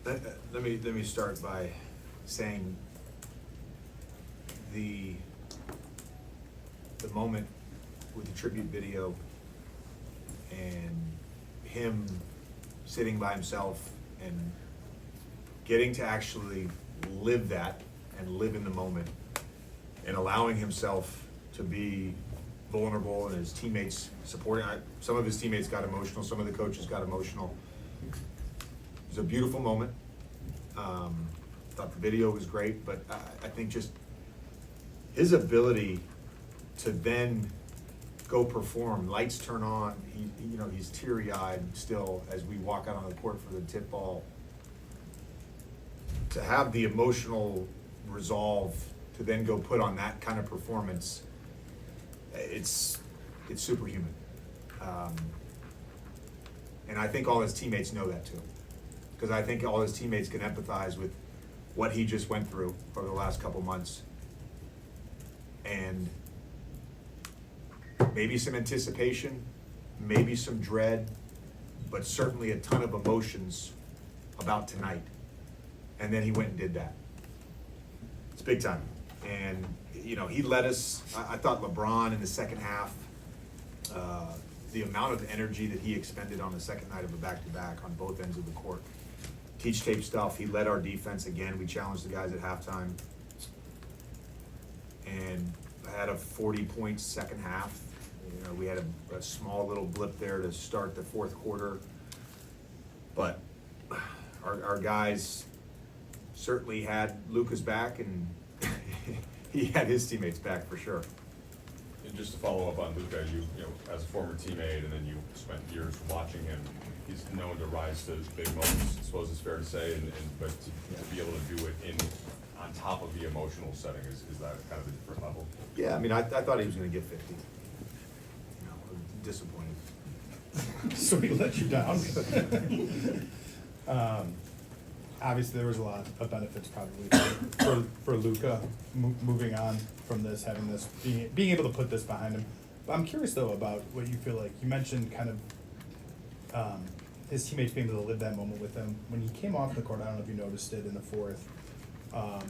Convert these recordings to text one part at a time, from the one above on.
Let me start by saying the moment with the tribute video and him sitting by himself and getting to actually live that and live in the moment and allowing himself to be vulnerable and his teammates supporting. Some of his teammates got emotional, some of the coaches got emotional. It was a beautiful moment. Thought the video was great, but I think just his ability to then go perform, lights turn on, he's teary-eyed still as we walk out on the court for the tip ball. To have the emotional resolve to then go put on that kind of performance, it's superhuman. And I think all his teammates know that too. Because I think all his teammates can empathize with what he just went through over the last couple months. And maybe some anticipation, maybe some dread, but certainly a ton of emotions about tonight. And then he went and did that. It's big time. And, he led us. I thought LeBron in the second half, the amount of energy that he expended on the second night of a back-to-back on both ends of the court. Teach tape stuff. He led our defense again. We challenged the guys at halftime. And I had a 40-point second half. We had a small little blip there to start the fourth quarter. But our guys certainly had Luka's back, and he had his teammates back for sure. And just to follow up on Luka, you as a former teammate, and then you spent years watching him. He's known to rise to big moments. I suppose it's fair to say, but to be able to do it on top of the emotional setting is that kind of a different level? Yeah, I thought he was going to get 50. Disappointed. So he let you down. Obviously, there was a lot of benefits probably for Luka moving on from this, having this, being able to put this behind him. But I'm curious though about what you feel like. You mentioned kind of his teammates being able to live that moment with him. When he came off the court, I don't know if you noticed it in the fourth,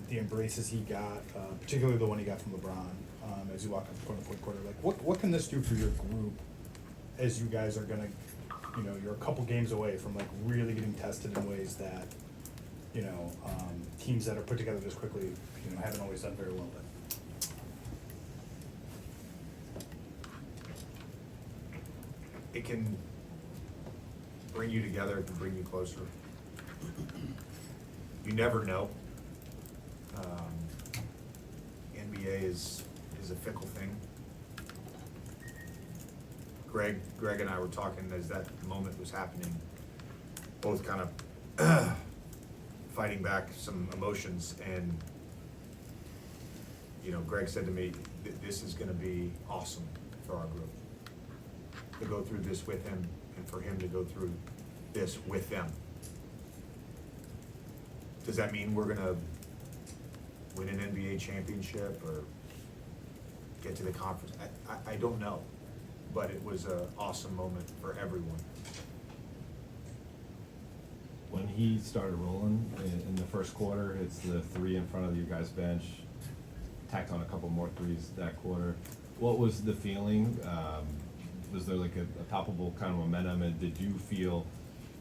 the embraces he got, particularly the one he got from LeBron as you walk up the court in the fourth quarter. Like, what can this do for your group as you guys are gonna, you're a couple games away from like really getting tested in ways that, teams that are put together this quickly, haven't always done very well with. It can bring you together, it can bring you closer. You never know. NBA is a fickle thing. Greg and I were talking as that moment was happening, both kind of fighting back some emotions, and Greg said to me, this is going to be awesome for our group to go through this with him and for him to go through this with them. Does that mean we're going to win an NBA championship or get to the conference? I don't know, but it was an awesome moment for everyone. When he started rolling in the first quarter, it's the three in front of you guys' bench, tacked on a couple more threes that quarter. What was the feeling? Was there like a palpable kind of momentum, and did you feel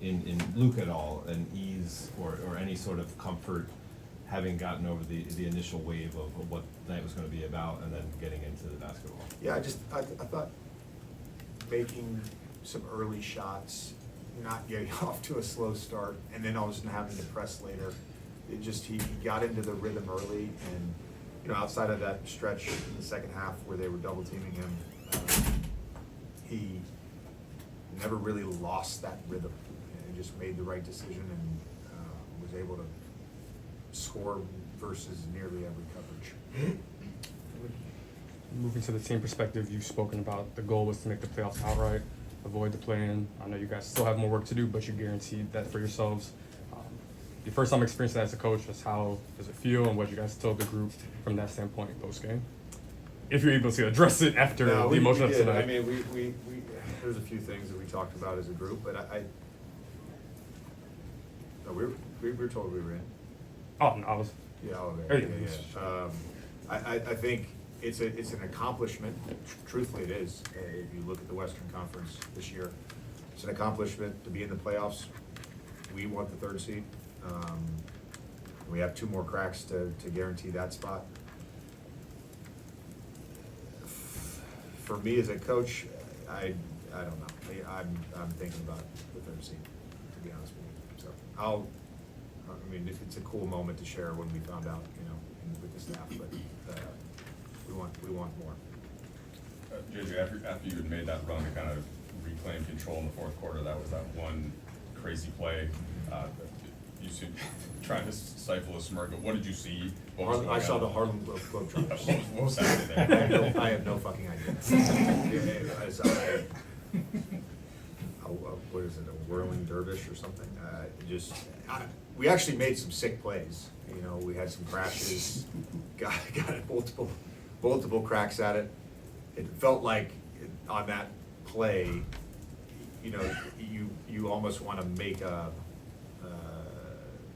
in Luka at all an ease or any sort of comfort having gotten over the initial wave of what the night was going to be about and then getting into the basketball? Yeah, I thought making some early shots, not getting off to a slow start, and then all of a sudden having to press later. It just, he got into the rhythm early, and outside of that stretch in the second half where they were double teaming him, he never really lost that rhythm, and just made the right decision and was able to score versus nearly every coverage. Moving to the team perspective, you've spoken about the goal was to make the playoffs outright, avoid the play-in. I know you guys still have more work to do, but you guaranteed that for yourselves. Your first time experiencing that as a coach, just how does it feel, and what you guys told the group from that standpoint post-game? If you're able to address it after the emotion of tonight. We there's a few things that we talked about as a group, but we We were told we were in. Oh, no, I was. Yeah, oh, Oh, yeah, yeah. I think it's an accomplishment, truthfully it is. If you look at the Western Conference this year, it's an accomplishment to be in the playoffs. We want the 3rd seed. We have 2 more cracks to guarantee that spot. For me as a coach, I don't know. I'm thinking about the 3rd seed, to be honest with you. So I mean, it's a cool moment to share when we found out, with the staff, but we want more. JJ, after you had made that run to kind of reclaim control in the 4th quarter, that was that one crazy play. You seemed trying to stifle a smirk, but what did you see? What was going I saw on? the Harlem Globetrotters. What was happening there? I have no fucking idea. What is it, a whirling dervish or something? We actually made some sick plays. We had some crashes, got multiple cracks at it. It felt like on that play, you almost want to make a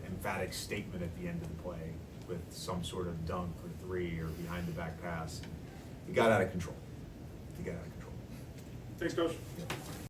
emphatic statement at the end of the play with some sort of dunk or 3 or behind the back pass. It got out of control. Thanks, Coach. Yeah.